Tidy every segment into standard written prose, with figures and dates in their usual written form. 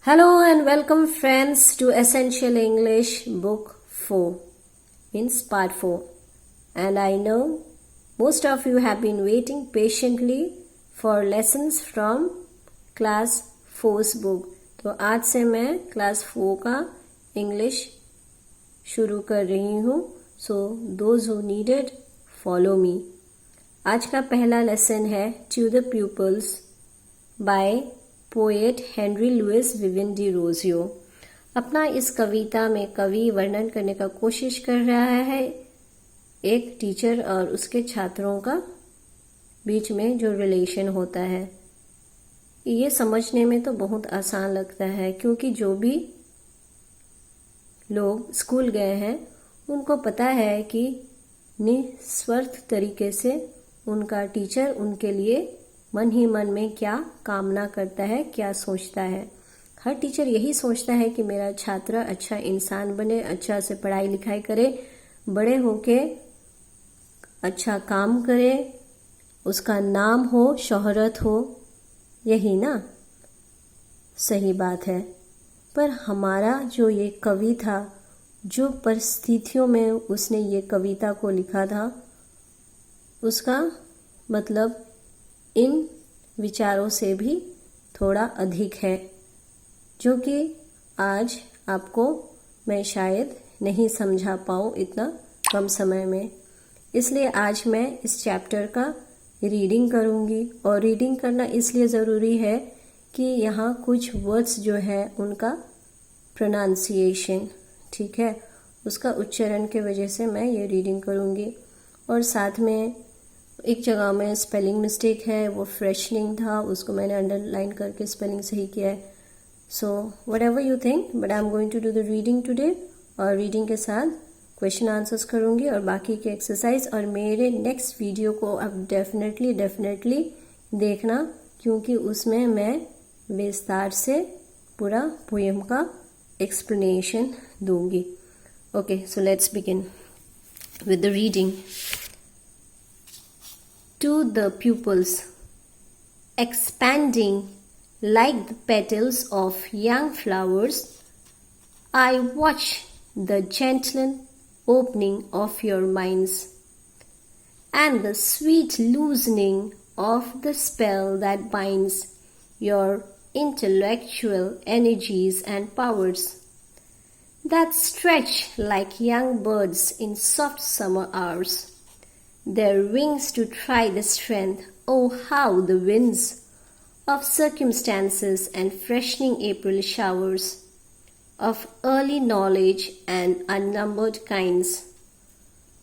Hello and welcome friends to Essential English Book 4, means Part 4. And I know most of you have been waiting patiently for lessons from Class 4's book. तो आज से मैं Class 4 का English शुरू कर रही हूँ. So those who need it, follow me. आज का पहला लेसन है To the Pupils by poet Henry Louis Vivian Derozio. अपना इस कविता में कवि वर्णन करने का कोशिश कर रहा है एक टीचर और उसके छात्रों का बीच में जो रिलेशन होता है. ये समझने में तो बहुत आसान लगता है क्योंकि जो भी लोग स्कूल गए हैं उनको पता है कि निस्वार्थ तरीके से उनका टीचर उनके लिए मन ही मन में क्या कामना करता है, क्या सोचता है. हर टीचर यही सोचता है कि मेरा छात्र अच्छा इंसान बने, अच्छा से पढ़ाई लिखाई करे, बड़े होके अच्छा काम करे, उसका नाम हो, शोहरत हो. यही ना सही बात है. पर हमारा जो ये कवि था, जो परिस्थितियों में उसने ये कविता को लिखा था, उसका मतलब इन विचारों से भी थोड़ा अधिक है, जो कि आज आपको मैं शायद नहीं समझा पाऊँ इतना कम समय में. इसलिए आज मैं इस चैप्टर का रीडिंग करूँगी. और रीडिंग करना इसलिए ज़रूरी है कि यहाँ कुछ वर्ड्स जो है उनका प्रोनाउंसिएशन, ठीक है, उसका उच्चारण के वजह से मैं ये रीडिंग करूँगी. और साथ में एक जगह में स्पेलिंग मिस्टेक है, वो फ्रेशनिंग था, उसको मैंने अंडरलाइन करके स्पेलिंग सही किया है. So whatever you think, but I am going to do the reading today. और रीडिंग के साथ क्वेश्चन आंसर्स करूँगी और बाकी के एक्सरसाइज. और मेरे नेक्स्ट वीडियो को अब डेफिनेटली देखना, क्योंकि उसमें मैं विस्तार से पूरा पोएम का एक्सप्लेनेशन दूंगी. Okay, so let's begin with the reading. To the pupils, expanding like the petals of young flowers, I watch the gentle opening of your minds and the sweet loosening of the spell that binds your intellectual energies and powers that stretch like young birds in soft summer hours, their wings to try the strength. Oh, how the winds of circumstances and freshening April showers of early knowledge and unnumbered kinds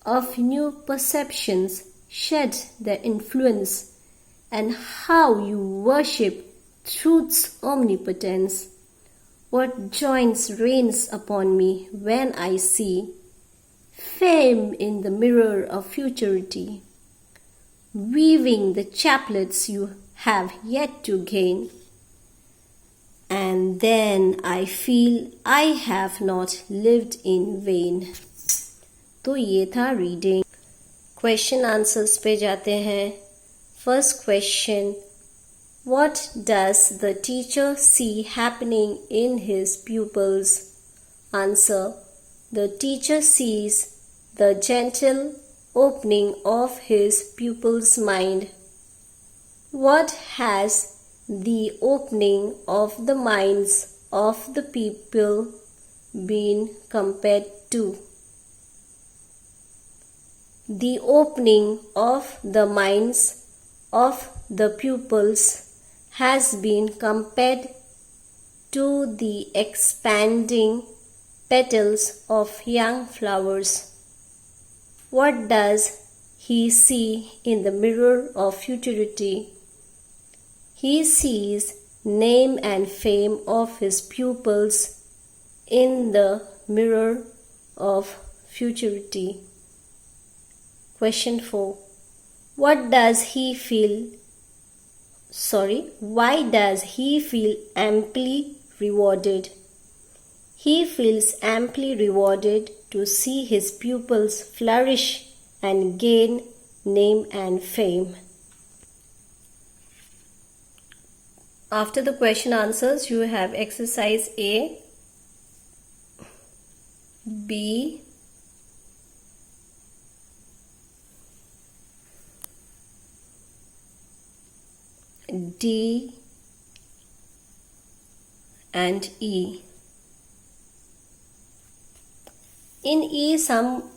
of new perceptions shed their influence, and how you worship truth's omnipotence. What joys reigns upon me when I see fame in the mirror of futurity, weaving the chaplets you have yet to gain, and then I feel I have not lived in vain. तो ये था reading. Question answers पे जाते हैं. First question, what does the teacher C happening in his pupils? Answer, the teacher sees the gentle opening of his pupil's mind. What has the opening of the minds of the pupil been compared to? The opening of the minds of the pupils has been compared to the expanding petals of young flowers. What does he see in the mirror of futurity? He sees name and fame of his pupils in the mirror of futurity. Question 4. Why does he feel amply rewarded? He feels amply rewarded to see his pupils flourish and gain name and fame. After the question answers, you have exercise A, B, D, and E. In E, some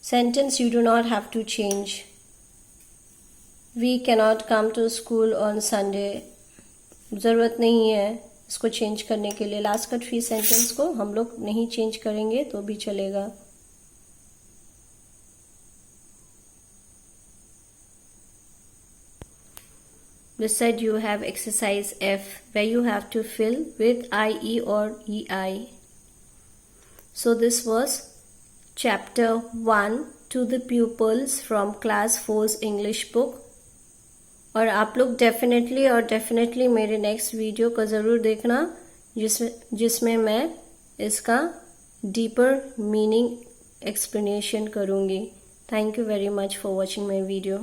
sentence you do not have to change. We cannot come to school on Sunday. ज़रूरत नहीं है इसको change करने के लिए. Last का 3 sentence को हम लोग नहीं चेंज करेंगे तो भी चलेगा. This side you have exercise F, where you have to fill with IE or EI. So this was chapter 1 to the pupils from class 4's English book. और आप लोग डेफिनेटली मेरे नेक्स्ट वीडियो को ज़रूर देखना जिसमें मैं इसका डीपर मीनिंग एक्सप्लेनेशन करूँगी. Thank you very much for watching my video.